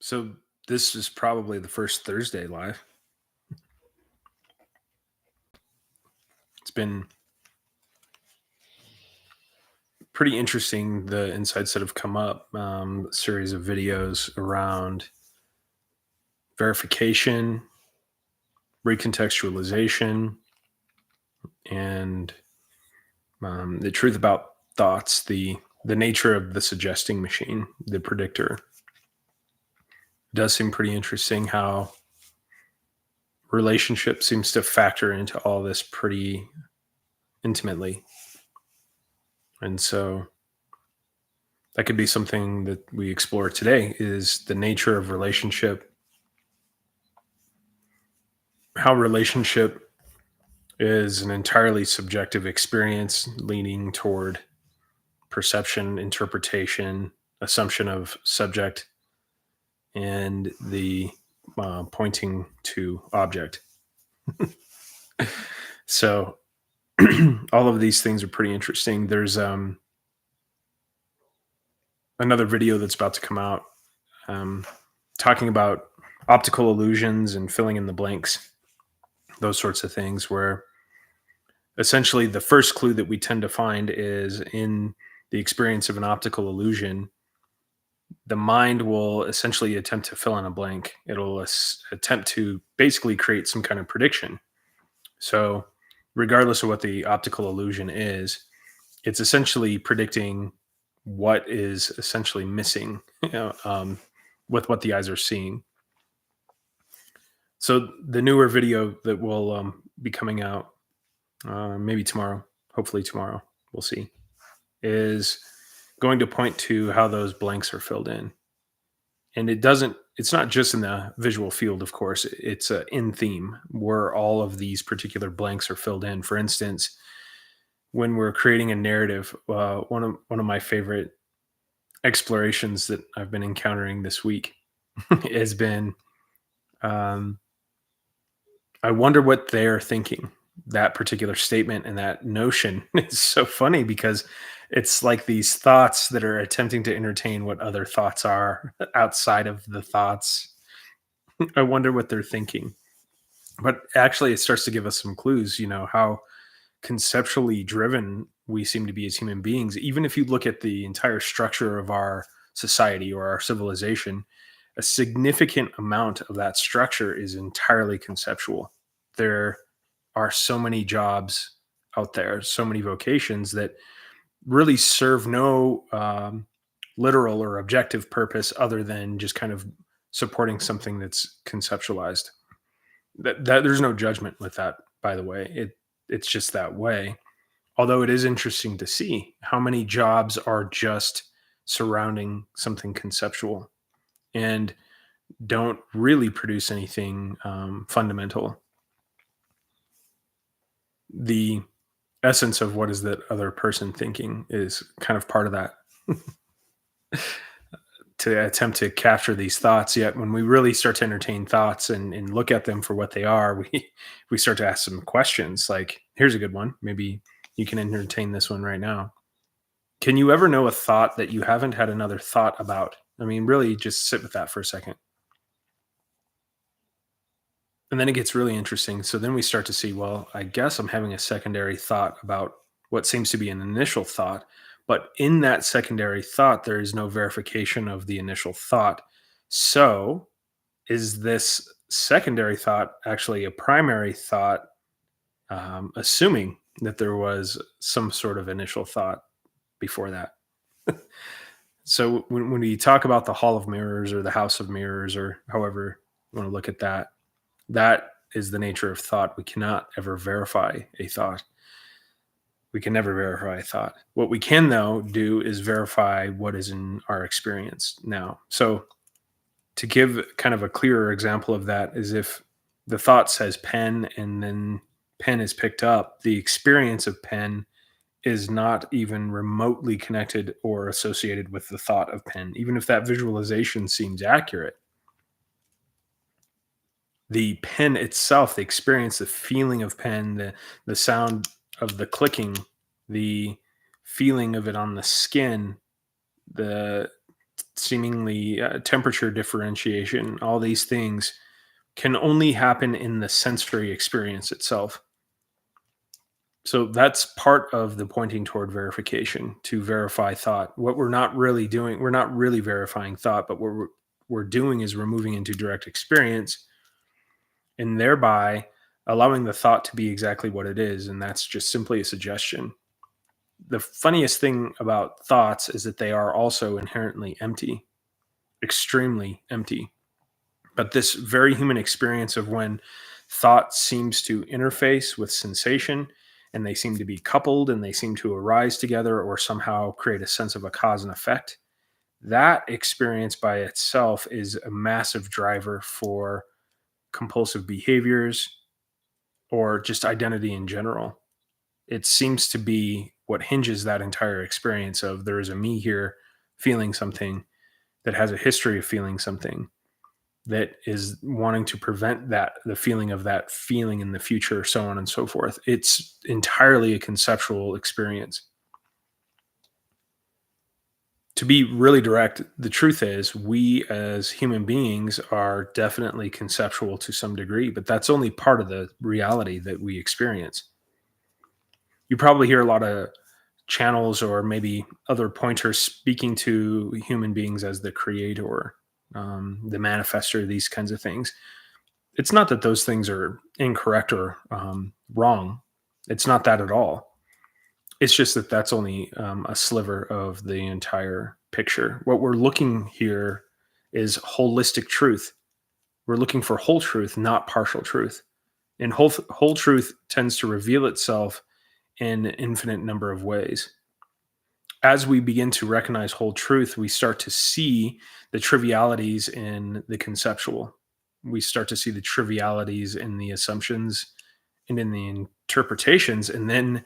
So this is probably the first Thursday live. It's been pretty interesting, the insights that have come up. A series of videos around verification, recontextualization, and the truth about thoughts, the nature of the suggesting machine, the predictor. It does seem pretty interesting how relationship seems to factor into all this pretty intimately. And so that could be something that we explore today, is the nature of relationship, how relationship is an entirely subjective experience leaning toward perception, interpretation, assumption of subject, and the pointing to object. So all of these things are pretty interesting. There's another video that's about to come out talking about optical illusions and filling in the blanks, those sorts of things, where essentially the first clue that we tend to find is in the experience of an optical illusion. The mind will essentially attempt to fill in a blank. It'll attempt to basically create some kind of prediction. So regardless of what the optical illusion is, it's essentially predicting what is essentially missing with what the eyes are seeing. So the newer video that will be coming out maybe tomorrow, hopefully tomorrow, we'll see, is going to point to how those blanks are filled in. And it's not just in the visual field, of course, it's in theme where all of these particular blanks are filled in. For instance, when we're creating a narrative, one of my favorite explorations that I've been encountering this week has been, I wonder what they're thinking. That particular statement and that notion is so funny because it's like these thoughts that are attempting to entertain what other thoughts are outside of the thoughts. I wonder what they're thinking. But actually, it starts to give us some clues, how conceptually driven we seem to be as human beings. Even if you look at the entire structure of our society or our civilization, a significant amount of that structure is entirely conceptual. There are so many jobs out there, so many vocations that really serve no literal or objective purpose other than just kind of supporting something that's conceptualized. That there's no judgment with that, by the way. It's just that way. Although it is interesting to see how many jobs are just surrounding something conceptual and don't really produce anything fundamental. The essence of what is that other person thinking is kind of part of that. To attempt to capture these thoughts, yet when we really start to entertain thoughts and look at them for what they are, we start to ask some questions. Like, here's a good one. Maybe you can entertain this one right now. Can you ever know a thought that you haven't had another thought about? I mean, really just sit with that for a second. And then it gets really interesting. So then we start to see, well, I guess I'm having a secondary thought about what seems to be an initial thought. But in that secondary thought, there is no verification of the initial thought. So is this secondary thought actually a primary thought, assuming that there was some sort of initial thought before that? So when we talk about the Hall of Mirrors or the House of Mirrors, or however you want to look at that, that is the nature of thought. We cannot ever verify a thought. We can never verify a thought. What we can, though, do is verify what is in our experience now. So to give kind of a clearer example of that is if the thought says pen and then pen is picked up, the experience of pen is not even remotely connected or associated with the thought of pen, even if that visualization seems accurate. The pen itself, the experience, the feeling of pen, the sound of the clicking, the feeling of it on the skin, the seemingly temperature differentiation, all these things can only happen in the sensory experience itself. So that's part of the pointing toward verification, to verify thought. What we're not really doing, we're not really verifying thought, but what we're doing is we're moving into direct experience and thereby allowing the thought to be exactly what it is. And that's just simply a suggestion. The funniest thing about thoughts is that they are also inherently empty, extremely empty. But this very human experience of when thought seems to interface with sensation and they seem to be coupled and they seem to arise together or somehow create a sense of a cause and effect, that experience by itself is a massive driver for compulsive behaviors or just identity in general. It seems to be what hinges that entire experience of there is a me here feeling something that has a history of feeling something that is wanting to prevent that, the feeling of that feeling in the future, so on and so forth. It's entirely a conceptual experience. To be really direct, the truth is we as human beings are definitely conceptual to some degree, but that's only part of the reality that we experience. You probably hear a lot of channels or maybe other pointers speaking to human beings as the creator, the manifester, these kinds of things. It's not that those things are incorrect or wrong. It's not that at all. It's just that that's only a sliver of the entire picture. What we're looking here is holistic truth. We're looking for whole truth, not partial truth. And whole truth tends to reveal itself in an infinite number of ways. As we begin to recognize whole truth, we start to see the trivialities in the conceptual. We start to see the trivialities in the assumptions and in the interpretations, and then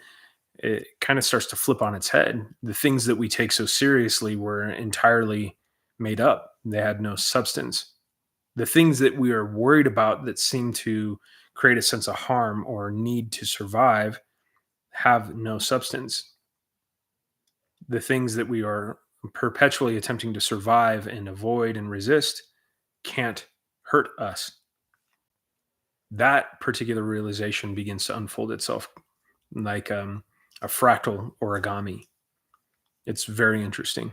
it kind of starts to flip on its head. The things that we take so seriously were entirely made up. They had no substance. The things that we are worried about that seem to create a sense of harm or need to survive have no substance. The things that we are perpetually attempting to survive and avoid and resist can't hurt us. That particular realization begins to unfold itself like a fractal origami. It's very interesting.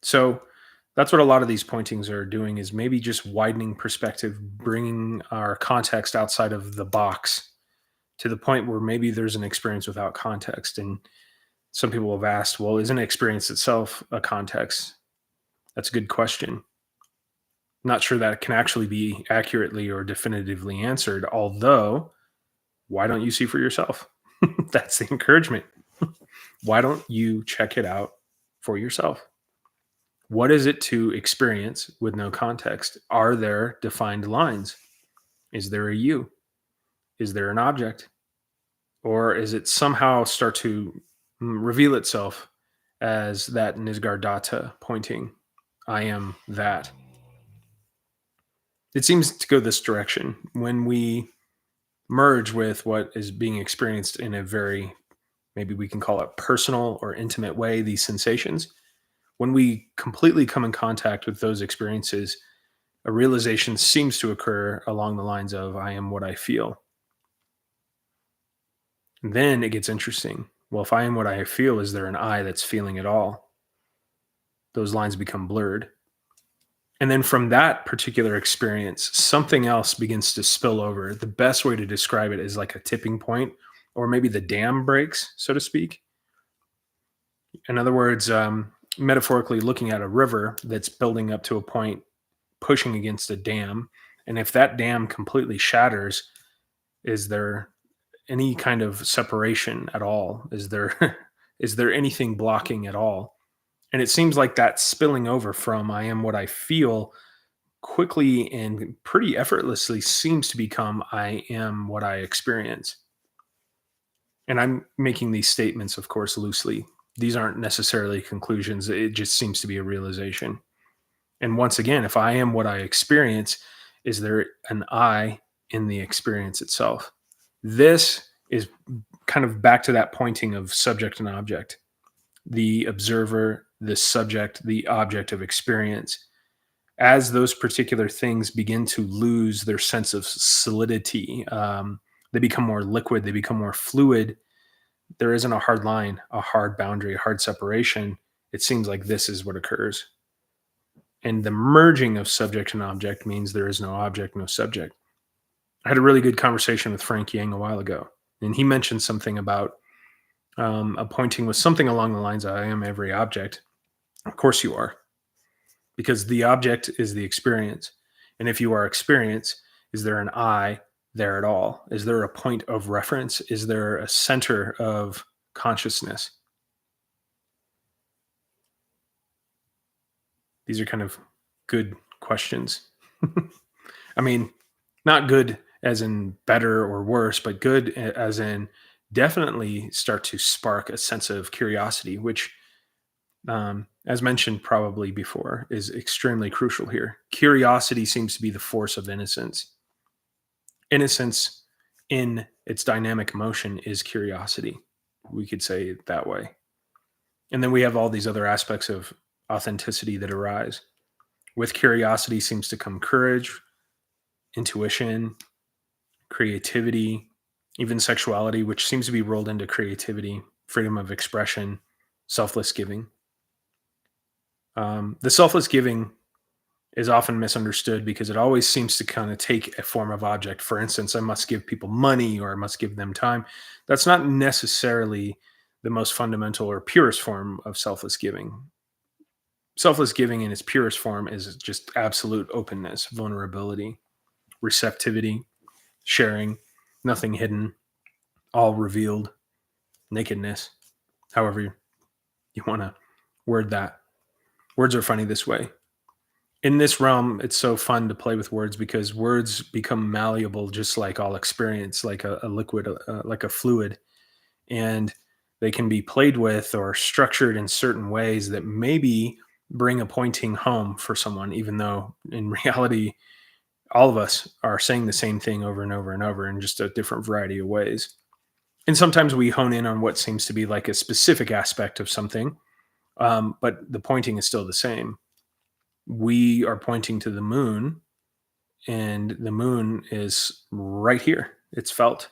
So that's what a lot of these pointings are doing, is maybe just widening perspective, bringing our context outside of the box to the point where maybe there's an experience without context. And some people have asked, well, isn't experience itself a context? That's a good question. Not sure that can actually be accurately or definitively answered, although why don't you see for yourself? That's the encouragement. Why don't you check it out for yourself? What is it to experience with no context? Are there defined lines? Is there a you? Is there an object? Or is it somehow start to reveal itself as that Nissargadatta pointing, I am that? It seems to go this direction. When we merge with what is being experienced in a very, maybe we can call it personal or intimate way, these sensations, when we completely come in contact with those experiences, a realization seems to occur along the lines of, I am what I feel. And then it gets interesting. Well, if I am what I feel, is there an I that's feeling it all? Those lines become blurred. And then from that particular experience, something else begins to spill over. The best way to describe it is like a tipping point, or maybe the dam breaks, so to speak. In other words, metaphorically looking at a river that's building up to a point, pushing against a dam. And if that dam completely shatters, is there any kind of separation at all? Is there is there anything blocking at all? And it seems like that spilling over from I am what I feel quickly and pretty effortlessly seems to become I am what I experience. And I'm making these statements, of course, loosely. These aren't necessarily conclusions. It just seems to be a realization. And once again, if I am what I experience, is there an I in the experience itself? This is kind of back to that pointing of subject and object. The observer the subject, the object of experience. As those particular things begin to lose their sense of solidity, they become more liquid, they become more fluid. There isn't a hard line, a hard boundary, a hard separation. It seems like this is what occurs. And the merging of subject and object means there is no object, no subject. I had a really good conversation with Frank Yang a while ago, and he mentioned something about appointing with something along the lines of, I am every object. Of course you are, because the object is the experience. And if you are experience, is there an I there at all? Is there a point of reference? Is there a center of consciousness? These are kind of good questions. I mean, not good as in better or worse, but good as in definitely start to spark a sense of curiosity, which, as mentioned probably before, is extremely crucial here. Curiosity seems to be the force of innocence. Innocence in its dynamic motion is curiosity. We could say it that way. And then we have all these other aspects of authenticity that arise. With curiosity seems to come courage, intuition, creativity, even sexuality, which seems to be rolled into creativity, freedom of expression, selfless giving. The selfless giving is often misunderstood because it always seems to kind of take a form of object. For instance, I must give people money or I must give them time. That's not necessarily the most fundamental or purest form of selfless giving. Selfless giving in its purest form is just absolute openness, vulnerability, receptivity, sharing, nothing hidden, all revealed, nakedness, however you want to word that. Words are funny this way. In this realm, it's so fun to play with words because words become malleable, just like all experience, like a liquid, like a fluid. And they can be played with or structured in certain ways that maybe bring a pointing home for someone, even though in reality, all of us are saying the same thing over and over and over in just a different variety of ways. And sometimes we hone in on what seems to be like a specific aspect of something, but the pointing is still the same. We are pointing to the moon, and the moon is right here. It's felt.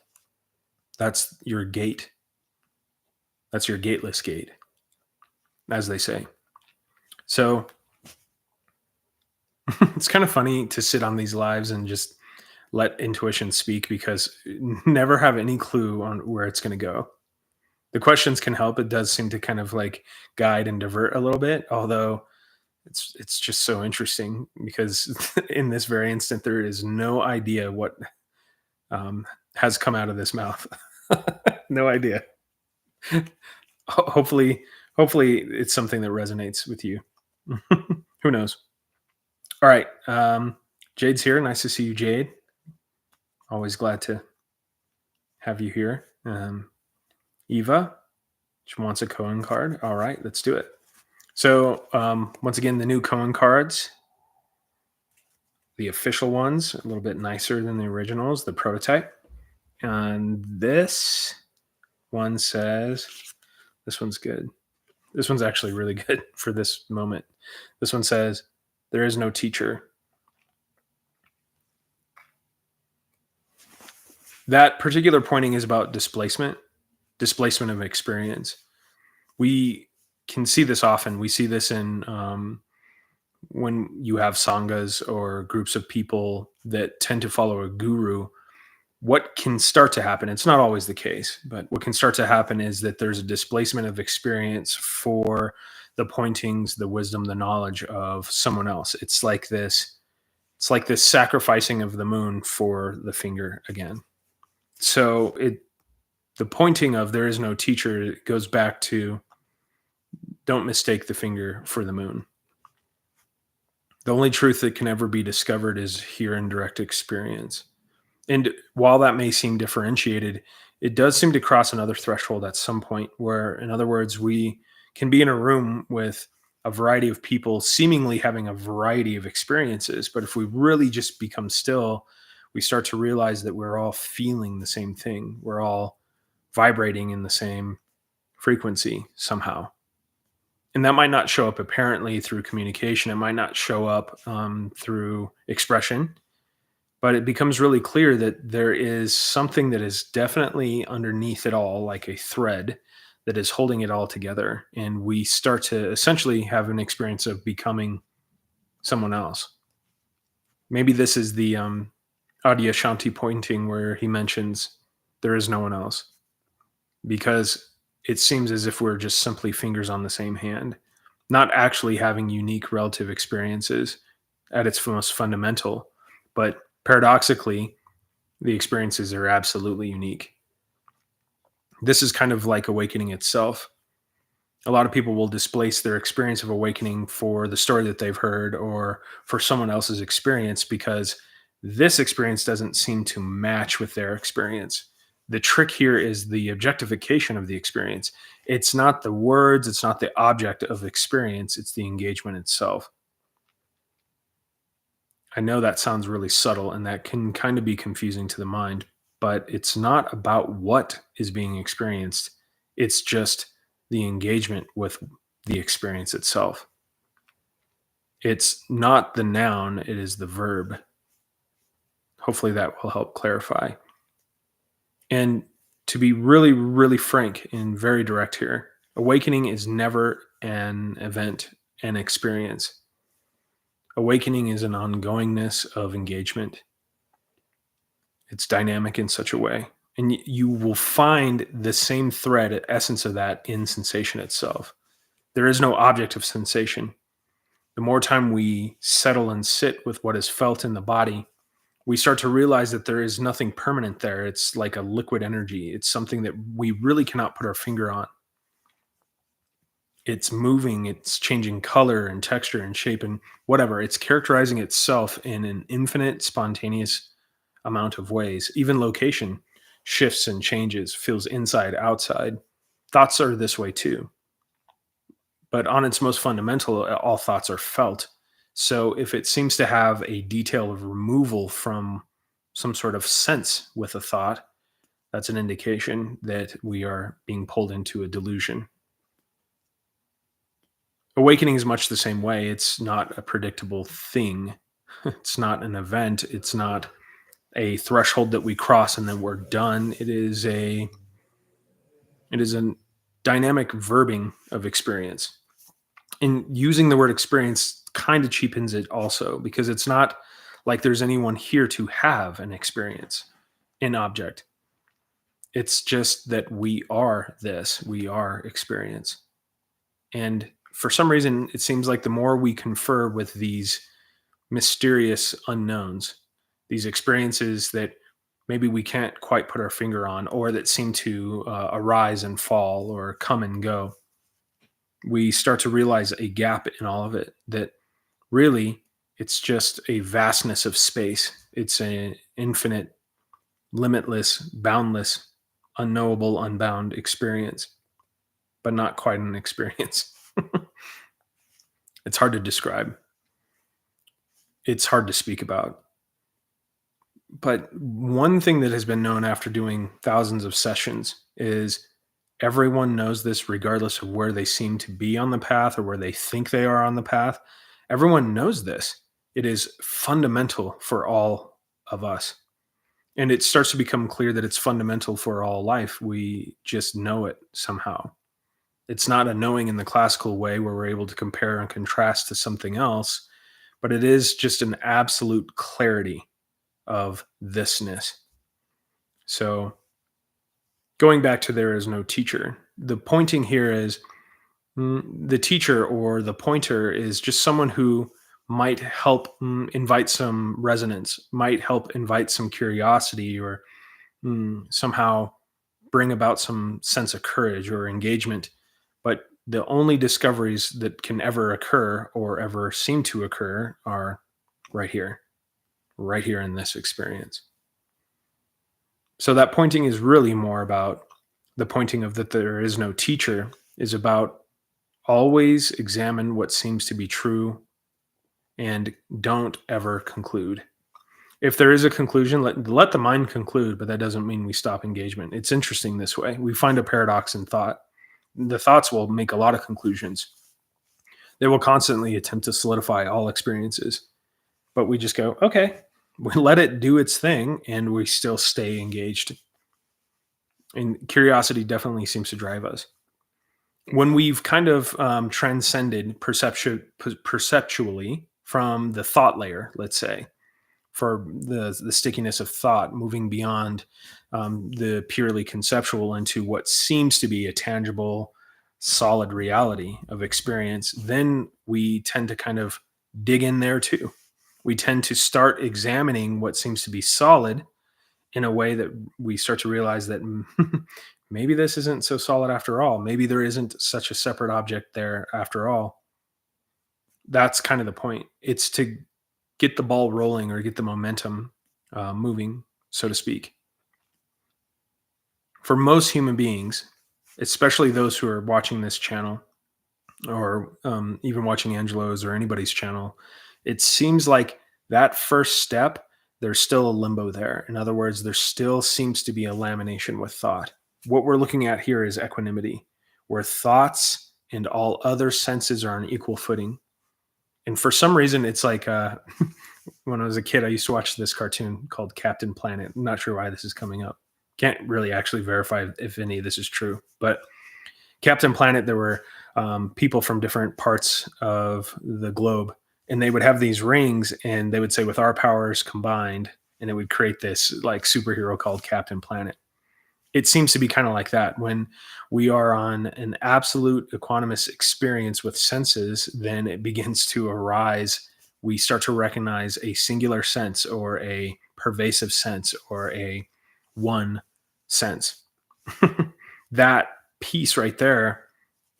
That's your gate. That's your gateless gate, as they say. So it's kind of funny to sit on these lives and just let intuition speak because never have any clue on where it's going to go. The questions can help. It does seem to kind of like guide and divert a little bit, although it's just so interesting because in this very instant, there is no idea what has come out of this mouth. No idea. Hopefully it's something that resonates with you. Who knows? All right. Jade's here. Nice to see you, Jade. Always glad to have you here. Eva, she wants a Koan card. All right, let's do it. So once again, the new Koan cards, the official ones, a little bit nicer than the originals, the prototype. And this one says, this one's good. This one's actually really good for this moment. This one says, there is no teacher. That particular pointing is about displacement of experience. We can see this often. We see this in when you have sanghas or groups of people that tend to follow a guru. What can start to happen, it's not always the case, but what can start to happen is that there's a displacement of experience for the pointings, the wisdom, the knowledge of someone else. It's like this sacrificing of the moon for the finger again. So the pointing of there is no teacher goes back to don't mistake the finger for the moon. The only truth that can ever be discovered is here in direct experience. And while that may seem differentiated, it does seem to cross another threshold at some point where, in other words, we can be in a room with a variety of people seemingly having a variety of experiences. But if we really just become still, we start to realize that we're all feeling the same thing. We're all vibrating in the same frequency somehow. And that might not show up apparently through communication. It might not show up through expression, but it becomes really clear that there is something that is definitely underneath it all, like a thread that is holding it all together. And we start to essentially have an experience of becoming someone else. Maybe this is the Adyashanti pointing where he mentions there is no one else, because it seems as if we're just simply fingers on the same hand, not actually having unique relative experiences at its most fundamental, but paradoxically, the experiences are absolutely unique. This is kind of like awakening itself. A lot of people will displace their experience of awakening for the story that they've heard or for someone else's experience because this experience doesn't seem to match with their experience. The trick here is the objectification of the experience. It's not the words, it's not the object of experience, it's the engagement itself. I know that sounds really subtle and that can kind of be confusing to the mind, but it's not about what is being experienced. It's just the engagement with the experience itself. It's not the noun, it is the verb. Hopefully that will help clarify. And to be really, really frank and very direct here, awakening is never an event, an experience. Awakening is an ongoingness of engagement. It's dynamic in such a way. And you will find the same thread, essence of that in sensation itself. There is no object of sensation. The more time we settle and sit with what is felt in the body, we start to realize that there is nothing permanent there. It's like a liquid energy. It's something that we really cannot put our finger on. It's moving, it's changing color and texture and shape and whatever. It's characterizing itself in an infinite, spontaneous amount of ways. Even location shifts and changes, feels inside, outside. Thoughts are this way too. But on its most fundamental, all thoughts are felt. So if it seems to have a detail of removal from some sort of sense with a thought, that's an indication that we are being pulled into a delusion. Awakening is much the same way. It's not a predictable thing. It's not an event. It's not a threshold that we cross and then we're done. It is a dynamic verbing of experience. And using the word experience kind of cheapens it also, because it's not like there's anyone here to have an experience, an object. It's just that we are this, we are experience. And for some reason, it seems like the more we confer with these mysterious unknowns, these experiences that maybe we can't quite put our finger on, or that seem to arise and fall or come and go, we start to realize a gap in all of it, that really it's just a vastness of space. It's an infinite, limitless, boundless, unknowable, unbound experience, but not quite an experience. It's hard to describe. It's hard to speak about. But one thing that has been known after doing thousands of sessions is everyone knows this regardless of where they seem to be on the path or where they think they are on the path. Everyone knows this. It is fundamental for all of us. And it starts to become clear that it's fundamental for all life. We just know it somehow. It's not a knowing in the classical way where we're able to compare and contrast to something else, but it is just an absolute clarity of thisness. So going back to there is no teacher, the pointing here is the teacher or the pointer is just someone who might help invite some resonance, might help invite some curiosity, or somehow bring about some sense of courage or engagement. But the only discoveries that can ever occur or ever seem to occur are right here in this experience. So that pointing is really more about the pointing of that there is no teacher, is about always examine what seems to be true and don't ever conclude. If there is a conclusion, let the mind conclude, but that doesn't mean we stop engagement. It's interesting this way. We find a paradox in thought. The thoughts will make a lot of conclusions. They will constantly attempt to solidify all experiences, but we just go, okay, we let it do its thing and we still stay engaged. And curiosity definitely seems to drive us. When we've kind of transcended perceptually from the thought layer, let's say, for the stickiness of thought, moving beyond the purely conceptual into what seems to be a tangible, solid reality of experience, then we tend to kind of dig in there too. We tend to start examining what seems to be solid in a way that we start to realize that maybe this isn't so solid after all. Maybe there isn't such a separate object there after all. That's kind of the point. It's to get the ball rolling or get the momentum moving, so to speak. For most human beings, especially those who are watching this channel or even watching Angelo's or anybody's channel, it seems like that first step, there's still a limbo there. In other words, there still seems to be a lamination with thought. What we're looking at here is equanimity, where thoughts and all other senses are on equal footing. And for some reason, it's like when I was a kid, I used to watch this cartoon called Captain Planet. I'm not sure why this is coming up. Can't really actually verify if any of this is true. But Captain Planet, there were people from different parts of the globe, and they would have these rings, and they would say, with our powers combined, and it would create this like superhero called Captain Planet. It seems to be kind of like that. When we are on an absolute equanimous experience with senses, then it begins to arise. We start to recognize a singular sense or a pervasive sense or a one sense. That piece right there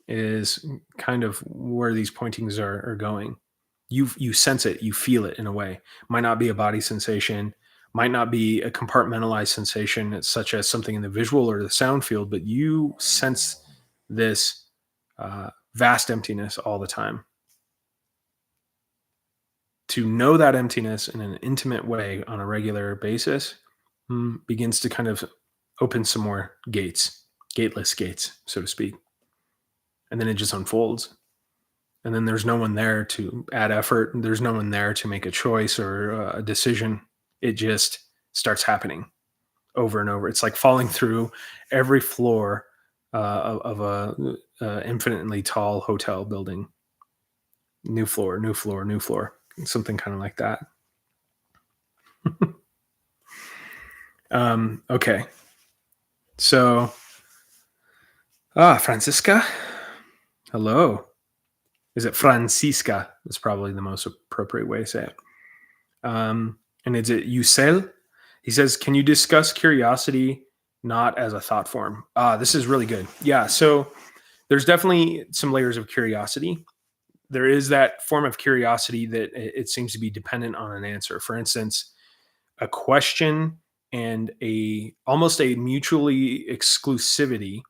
is kind of where these pointings are going. You sense it, you feel it in a way. Might not be a body sensation, might not be a compartmentalized sensation such as something in the visual or the sound field, but you sense this vast emptiness all the time. To know that emptiness in an intimate way on a regular basis begins to kind of open some more gates, gateless gates, so to speak. And then it just unfolds. And then there's no one there to add effort. There's no one there to make a choice or a decision. It just starts happening over and over. It's like falling through every floor of a infinitely tall hotel building. New floor, new floor, new floor. Something kind of like that. Okay. So, Francisca. Hello. Is it Francisca? That's probably the most appropriate way to say it. And is it Yusel? He says, can you discuss curiosity not as a thought form? This is really good. Yeah, so there's definitely some layers of curiosity. There is that form of curiosity that it seems to be dependent on an answer. For instance, a question and almost a mutual exclusivity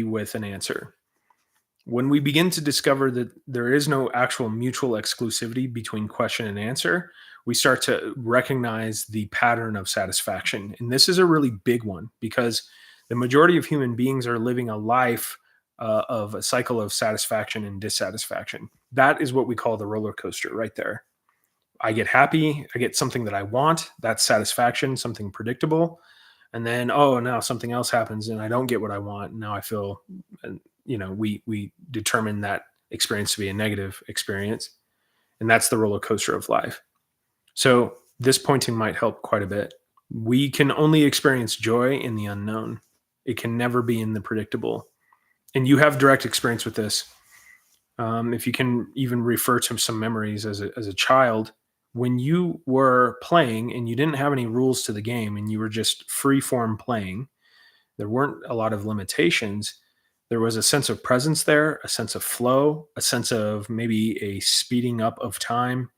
with an answer. When we begin to discover that there is no actual mutual exclusivity between question and answer, we start to recognize the pattern of satisfaction. And this is a really big one because the majority of human beings are living a life of a cycle of satisfaction and dissatisfaction. That is what we call the roller coaster right there. I get happy, I get something that I want, that's satisfaction, something predictable. And then, now something else happens and I don't get what I want. And now I feel, we determine that experience to be a negative experience. And that's the roller coaster of life. So this pointing might help quite a bit. We can only experience joy in the unknown. It can never be in the predictable. And you have direct experience with this. If you can even refer to some memories as a child, when you were playing and you didn't have any rules to the game and you were just free form playing, there weren't a lot of limitations. There was a sense of presence there, a sense of flow, a sense of maybe a speeding up of time,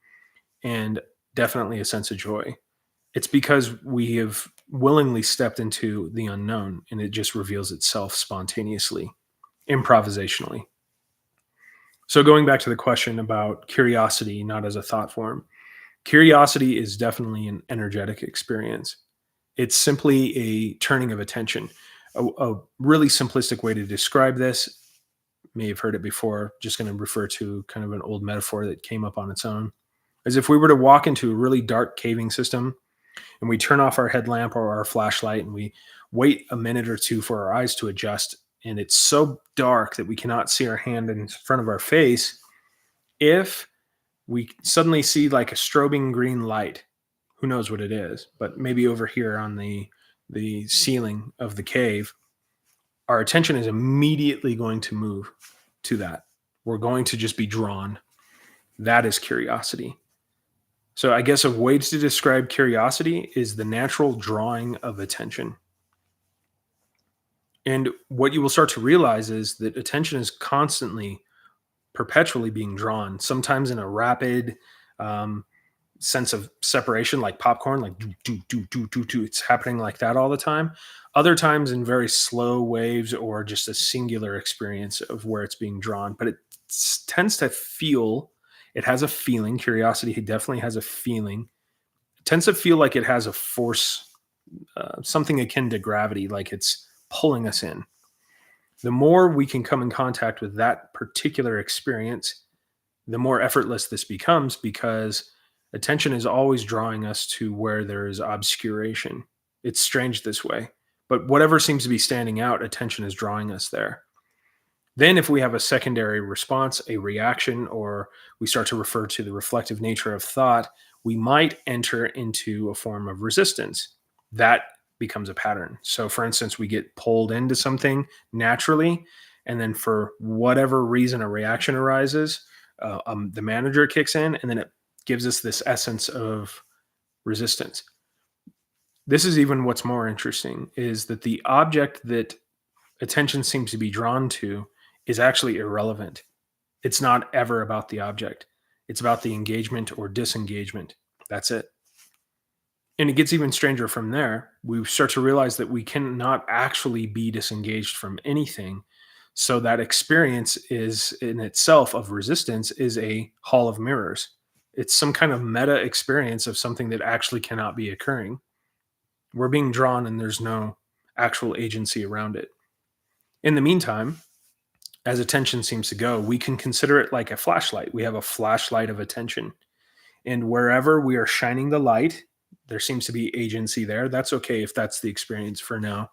and definitely a sense of joy. It's because we have willingly stepped into the unknown and it just reveals itself spontaneously, improvisationally. So going back to the question about curiosity, not as a thought form, curiosity is definitely an energetic experience. It's simply a turning of attention. A really simplistic way to describe this, may have heard it before. Just going to refer to kind of an old metaphor that came up on its own. As if we were to walk into a really dark caving system and we turn off our headlamp or our flashlight and we wait a minute or two for our eyes to adjust, and it's so dark that we cannot see our hand in front of our face. If we suddenly see like a strobing green light, who knows what it is, but maybe over here on the ceiling of the cave, our attention is immediately going to move to that. We're going to just be drawn. That is curiosity. So I guess a way to describe curiosity is the natural drawing of attention. And what you will start to realize is that attention is constantly, perpetually being drawn, sometimes in a rapid sense of separation, like popcorn, like do. It's happening like that all the time. Other times in very slow waves or just a singular experience of where it's being drawn. But it tends to feel, it has a feeling. Curiosity definitely has a feeling. It tends to feel like it has a force, something akin to gravity, like it's pulling us in. The more we can come in contact with that particular experience, the more effortless this becomes, because attention is always drawing us to where there is obscuration. It's strange this way, but whatever seems to be standing out, attention is drawing us there. Then if we have a secondary response, a reaction, or we start to refer to the reflective nature of thought, we might enter into a form of resistance. That becomes a pattern. So for instance, we get pulled into something naturally, and then for whatever reason, a reaction arises, the manager kicks in, and then it gives us this essence of resistance. This is even what's more interesting, is that the object that attention seems to be drawn to is actually irrelevant. It's not ever about the object. It's about the engagement or disengagement. That's it. And it gets even stranger from there. We start to realize that we cannot actually be disengaged from anything. So that experience is in itself of resistance is a hall of mirrors. It's some kind of meta experience of something that actually cannot be occurring. We're being drawn and there's no actual agency around it. In the meantime, as attention seems to go, we can consider it like a flashlight. We have a flashlight of attention. And wherever we are shining the light, there seems to be agency there. That's okay if that's the experience for now.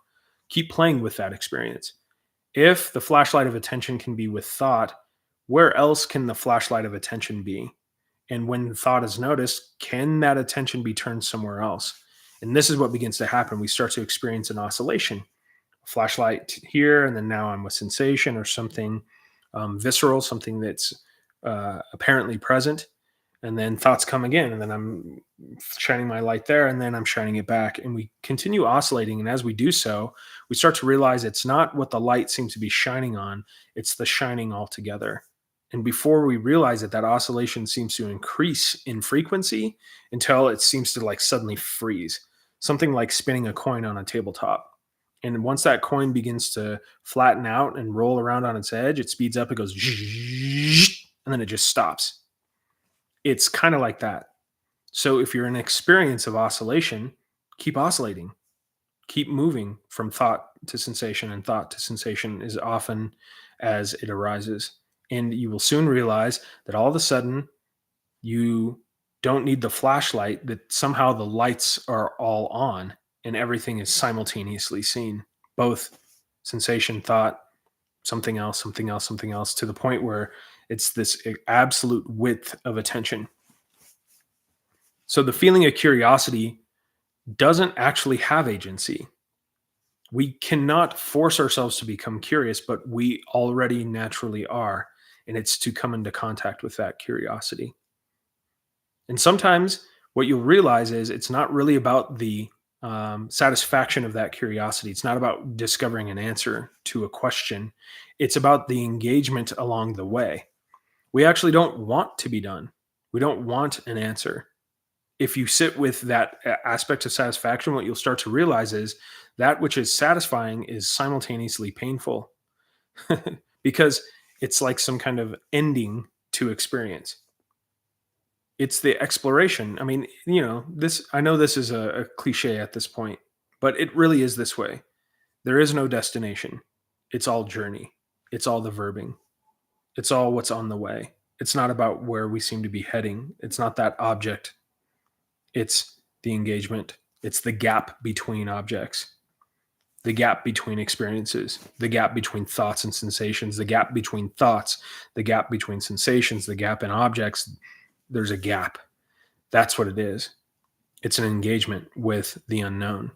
Keep playing with that experience. If the flashlight of attention can be with thought, where else can the flashlight of attention be? And when thought is noticed, can that attention be turned somewhere else? And this is what begins to happen. We start to experience an oscillation. A flashlight here, and then now I'm with sensation or something visceral, something that's apparently present. And then thoughts come again, and then I'm shining my light there, and then I'm shining it back. And we continue oscillating. And as we do so, we start to realize it's not what the light seems to be shining on, it's the shining altogether. And before we realize it, that oscillation seems to increase in frequency until it seems to like suddenly freeze. Something like spinning a coin on a tabletop. And once that coin begins to flatten out and roll around on its edge, it speeds up, it goes, and then it just stops. It's kind of like that. So if you're in an experience of oscillation, keep oscillating, keep moving from thought to sensation and thought to sensation as often as it arises. And you will soon realize that all of a sudden you don't need the flashlight, that somehow the lights are all on and everything is simultaneously seen, both sensation, thought, something else, something else, something else, to the point where it's this absolute width of attention. So the feeling of curiosity doesn't actually have agency. We cannot force ourselves to become curious, but we already naturally are. And it's to come into contact with that curiosity. And sometimes what you'll realize is it's not really about the satisfaction of that curiosity. It's not about discovering an answer to a question. It's about the engagement along the way. We actually don't want to be done. We don't want an answer. If you sit with that aspect of satisfaction, what you'll start to realize is that which is satisfying is simultaneously painful because it's like some kind of ending to experience. It's the exploration. I mean, I know this is a cliche at this point, but it really is this way. There is no destination. It's all journey. It's all the verbing. It's all what's on the way. It's not about where we seem to be heading. It's not that object. It's the engagement. It's the gap between objects, the gap between experiences, the gap between thoughts and sensations, the gap between thoughts, the gap between sensations, the gap in objects. There's a gap. That's what it is. It's an engagement with the unknown.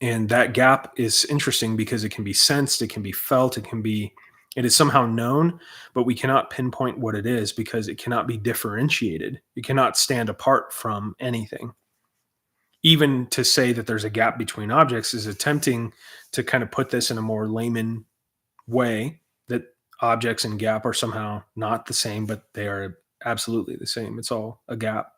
And that gap is interesting because it can be sensed, it can be felt, it is somehow known, but we cannot pinpoint what it is because it cannot be differentiated. It cannot stand apart from anything. Even to say that there's a gap between objects is attempting to kind of put this in a more layman way, that objects and gap are somehow not the same, but they are absolutely the same. It's all a gap.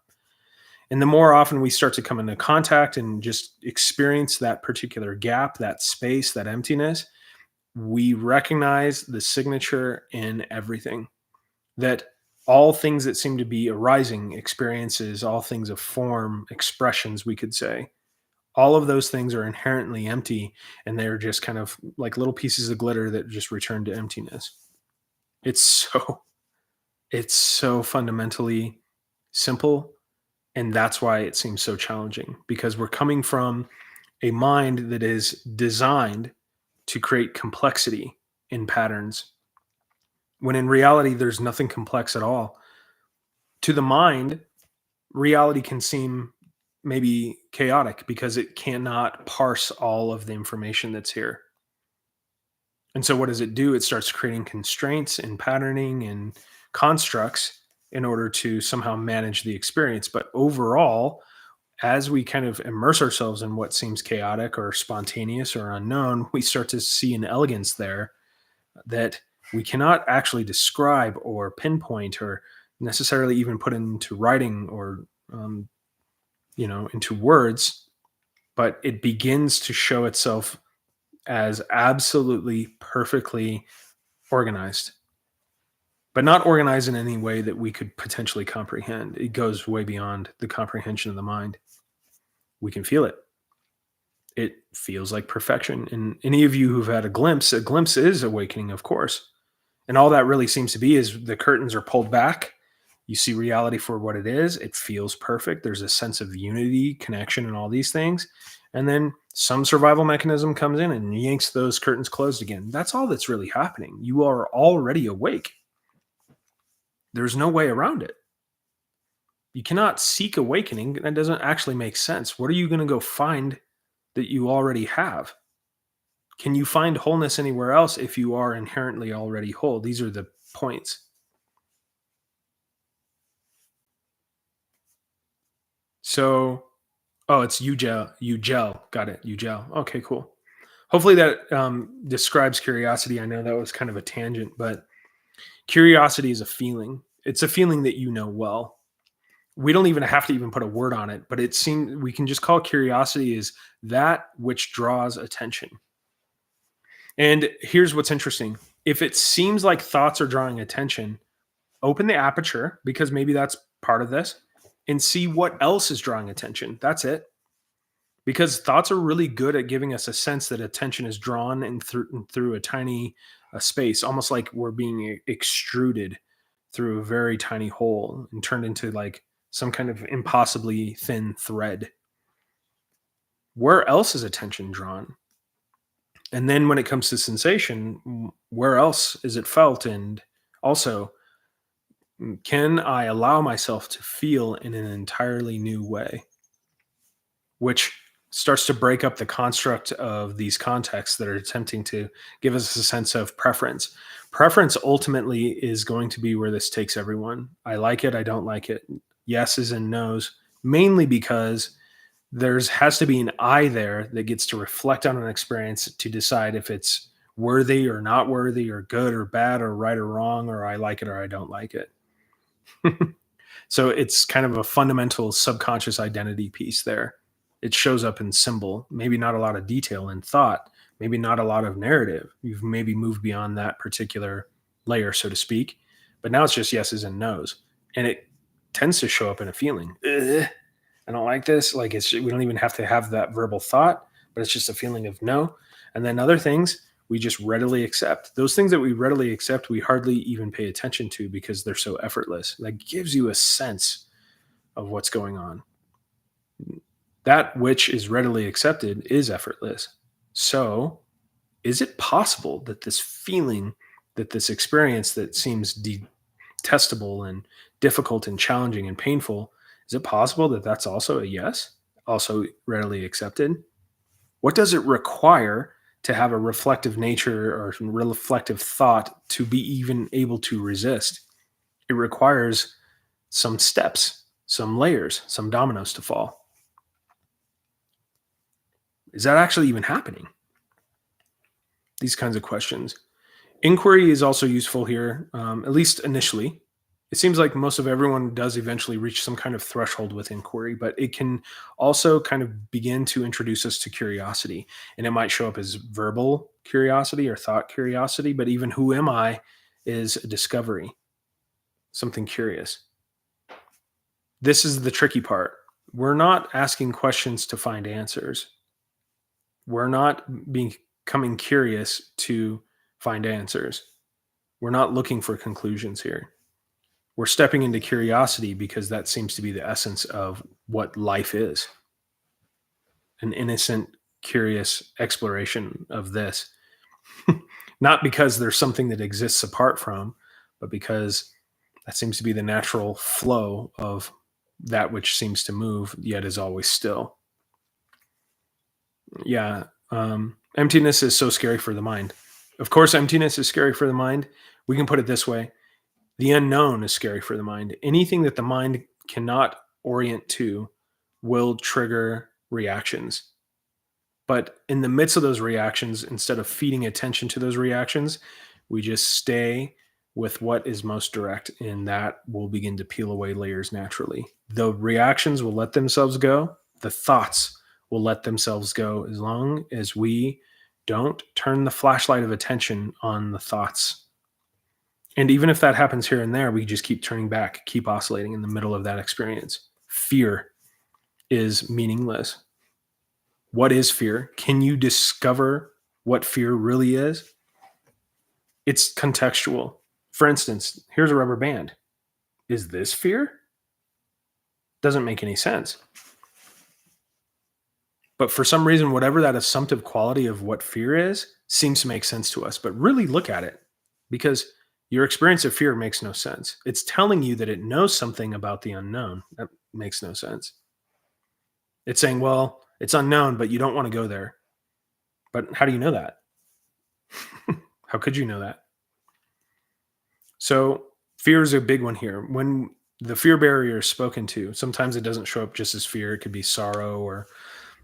And the more often we start to come into contact and just experience that particular gap, that space, that emptiness, we recognize the signature in everything. That all things that seem to be arising, experiences, all things of form, expressions, we could say, all of those things are inherently empty, and they're just kind of like little pieces of glitter that just return to emptiness. It's so fundamentally simple. And that's why it seems so challenging, because we're coming from a mind that is designed to create complexity in patterns, when in reality, there's nothing complex at all. To the mind, reality can seem maybe chaotic because it cannot parse all of the information that's here. And so what does it do? It starts creating constraints and patterning and constructs in order to somehow manage the experience. But overall, as we kind of immerse ourselves in what seems chaotic or spontaneous or unknown, we start to see an elegance there that we cannot actually describe or pinpoint or necessarily even put into writing or, into words, but it begins to show itself as absolutely perfectly organized. But not organized in any way that we could potentially comprehend. It goes way beyond the comprehension of the mind. We can feel it. It feels like perfection. And any of you who've had a glimpse is awakening, of course. And all that really seems to be is the curtains are pulled back. You see reality for what it is. It feels perfect. There's a sense of unity, connection, and all these things. And then some survival mechanism comes in and yanks those curtains closed again. That's all that's really happening. You are already awake. There's no way around it. You cannot seek awakening. That doesn't actually make sense. What are you going to go find that you already have? Can you find wholeness anywhere else if you are inherently already whole? These are the points. So, it's Ugel. Got it. Ugel. Okay, cool. Hopefully that describes curiosity. I know that was kind of a tangent, but curiosity is a feeling. It's a feeling that you know well. We don't even have to even put a word on it, but it seems we can just call curiosity is that which draws attention. And here's what's interesting. If it seems like thoughts are drawing attention, open the aperture, because maybe that's part of this, and see what else is drawing attention. That's it. Because thoughts are really good at giving us a sense that attention is drawn in through a tiny space, almost like we're being extruded through a very tiny hole and turned into like some kind of impossibly thin thread. Where else is attention drawn? And then when it comes to sensation, where else is it felt? And also, can I allow myself to feel in an entirely new way? Which starts to break up the construct of these contexts that are attempting to give us a sense of preference. Preference ultimately is going to be where this takes everyone. I like it, I don't like it. Yeses and nos, mainly because has to be an I there that gets to reflect on an experience to decide if it's worthy or not worthy, or good or bad, or right or wrong, or I like it or I don't like it. So it's kind of a fundamental subconscious identity piece there. It shows up in symbol, maybe not a lot of detail in thought, maybe not a lot of narrative. You've maybe moved beyond that particular layer, so to speak, but now it's just yeses and nos. And it tends to show up in a feeling. Ugh, I don't like this. We don't even have to have that verbal thought, but it's just a feeling of no. And then other things, we just readily accept. Those things that we readily accept, we hardly even pay attention to because they're so effortless. That gives you a sense of what's going on. That which is readily accepted is effortless. So, is it possible that this feeling, that this experience that seems detestable and difficult and challenging and painful, is it possible that that's also a yes, also readily accepted? What does it require to have a reflective nature or reflective thought to be even able to resist? It requires some steps, some layers, some dominoes to fall. Is that actually even happening? These kinds of questions. Inquiry is also useful here, at least initially. It seems like most of everyone does eventually reach some kind of threshold with inquiry, but it can also kind of begin to introduce us to curiosity. And it might show up as verbal curiosity or thought curiosity, but even who am I is a discovery, something curious. This is the tricky part. We're not asking questions to find answers. We're not becoming curious to find answers. We're not looking for conclusions here. We're stepping into curiosity because that seems to be the essence of what life is. An innocent, curious exploration of this. Not because there's something that exists apart from, but because that seems to be the natural flow of that which seems to move, yet is always still. Yeah. Emptiness is so scary for the mind. Of course, emptiness is scary for the mind. We can put it this way. The unknown is scary for the mind. Anything that the mind cannot orient to will trigger reactions. But in the midst of those reactions, instead of feeding attention to those reactions, we just stay with what is most direct, and that will begin to peel away layers naturally. The reactions will let themselves go. The thoughts will let themselves go as long as we don't turn the flashlight of attention on the thoughts. And even if that happens here and there, we just keep turning back, keep oscillating in the middle of that experience. Fear is meaningless. What is fear? Can you discover what fear really is? It's contextual. For instance, here's a rubber band. Is this fear? Doesn't make any sense. But for some reason, whatever that assumptive quality of what fear is seems to make sense to us. But really look at it, because your experience of fear makes no sense. It's telling you that it knows something about the unknown. That makes no sense. It's saying, well, it's unknown, but you don't want to go there. But how do you know that? How could you know that? So fear is a big one here. When the fear barrier is spoken to, sometimes it doesn't show up just as fear. It could be sorrow or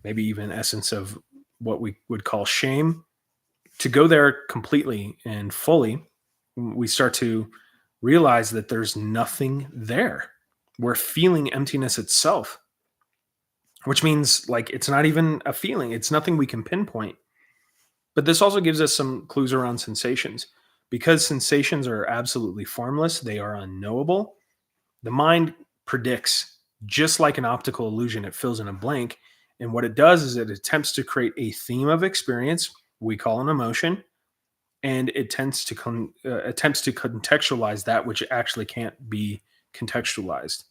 maybe even essence of what we would call shame. To go there completely and fully, we start to realize that there's nothing there. We're feeling emptiness itself, which means like it's not even a feeling. It's nothing we can pinpoint. But this also gives us some clues around sensations. Because sensations are absolutely formless, they are unknowable. The mind predicts, just like an optical illusion, it fills in a blank. And what it does is it attempts to create a theme of experience we call an emotion, and it tends to attempts to contextualize that which actually can't be contextualized.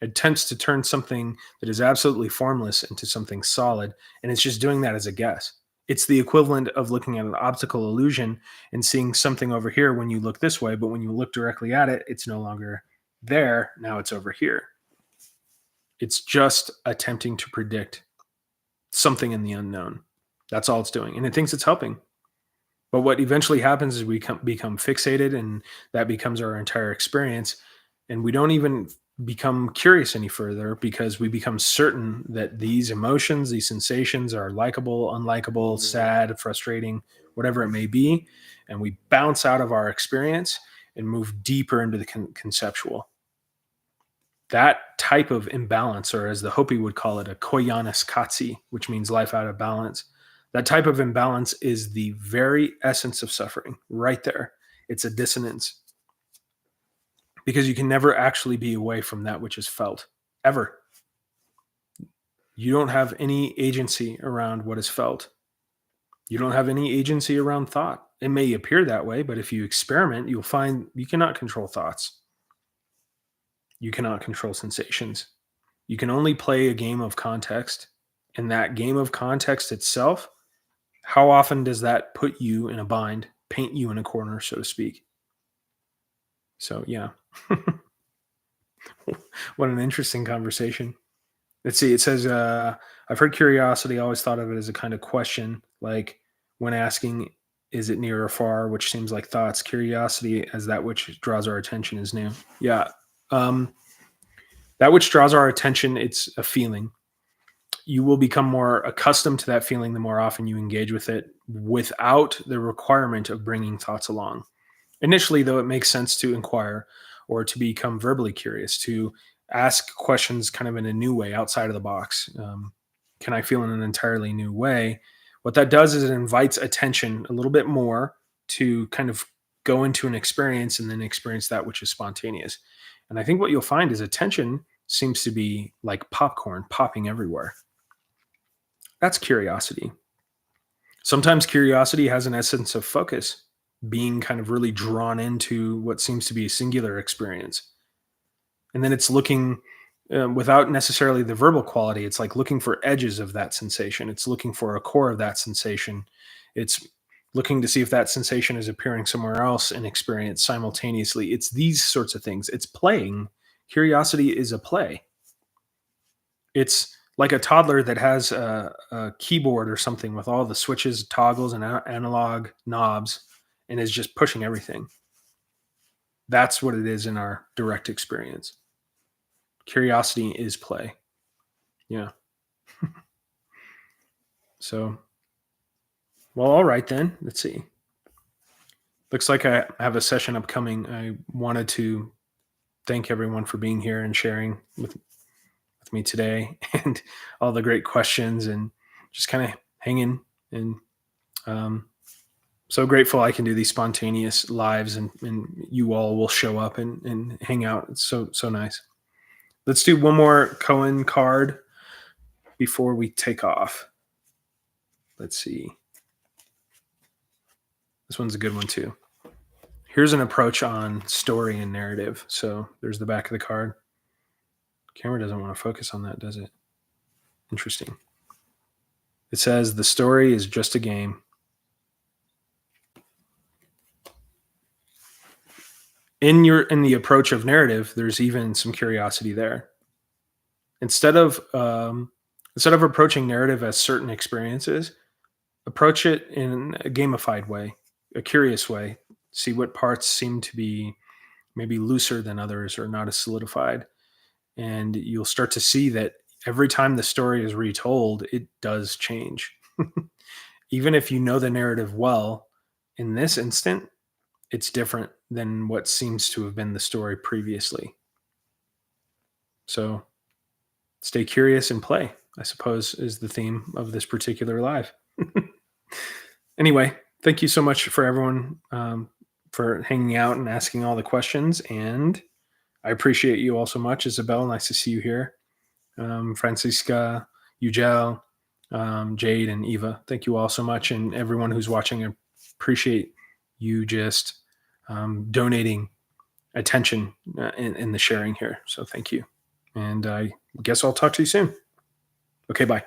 It attempts to turn something that is absolutely formless into something solid, and it's just doing that as a guess. It's the equivalent of looking at an optical illusion and seeing something over here when you look this way, but when you look directly at it, it's no longer there. Now it's over here. It's just attempting to predict something in the unknown. That's all it's doing. And it thinks it's helping. But what eventually happens is we become fixated, and that becomes our entire experience. And we don't even become curious any further because we become certain that these emotions, these sensations are likable, unlikable, sad, frustrating, whatever it may be. And we bounce out of our experience and move deeper into the conceptual. That type of imbalance, or as the Hopi would call it, a koyanis katsi, which means life out of balance. That type of imbalance is the very essence of suffering right there. It's a dissonance. Because you can never actually be away from that which is felt, ever. You don't have any agency around what is felt. You don't have any agency around thought. It may appear that way, but if you experiment, you'll find you cannot control thoughts. You cannot control sensations. You can only play a game of context. And that game of context itself, how often does that put you in a bind, paint you in a corner, so to speak? So, yeah. What an interesting conversation. Let's see. It says, I've heard curiosity, always thought of it as a kind of question, like when asking, is it near or far, which seems like thoughts. Curiosity as that which draws our attention is new. Yeah. That which draws our attention, it's a feeling. You will become more accustomed to that feeling the more often you engage with it without the requirement of bringing thoughts along. Initially, though, it makes sense to inquire or to become verbally curious, to ask questions kind of in a new way outside of the box. Can I feel in an entirely new way? What that does is it invites attention a little bit more to kind of go into an experience and then experience that which is spontaneous. And I think what you'll find is attention seems to be like popcorn popping everywhere. That's curiosity. Sometimes curiosity has an essence of focus, being kind of really drawn into what seems to be a singular experience. And then it's looking without necessarily the verbal quality. It's like looking for edges of that sensation. It's looking for a core of that sensation. It's looking to see if that sensation is appearing somewhere else in experience simultaneously. It's these sorts of things. It's playing. Curiosity is a play. It's like a toddler that has a keyboard or something with all the switches, toggles, and analog knobs, and is just pushing everything. That's what it is in our direct experience. Curiosity is play. Yeah. So, well, all right then. Let's see. Looks like I have a session upcoming. I wanted to thank everyone for being here and sharing with me today, and all the great questions, and just kind of hanging. And so grateful I can do these spontaneous lives, and you all will show up and hang out. It's so nice. Let's do one more Koan card before we take off. Let's see. This one's a good one too. Here's an approach on story and narrative. So there's the back of the card. Camera doesn't want to focus on that, does it? Interesting. It says the story is just a game. In the approach of narrative, there's even some curiosity there. Instead of approaching narrative as certain experiences, approach it in a gamified way, a curious way. See what parts seem to be maybe looser than others or not as solidified. And you'll start to see that every time the story is retold, it does change. Even if you know the narrative well, in this instant, it's different than what seems to have been the story previously. So stay curious and play, I suppose, is the theme of this particular live. Anyway, thank you so much for everyone for hanging out and asking all the questions. And I appreciate you all so much. Isabel, nice to see you here. Francisca, Ugel, Jade, and Eva, thank you all so much. And everyone who's watching, I appreciate you just donating attention in the sharing here. So thank you. And I guess I'll talk to you soon. Okay, bye.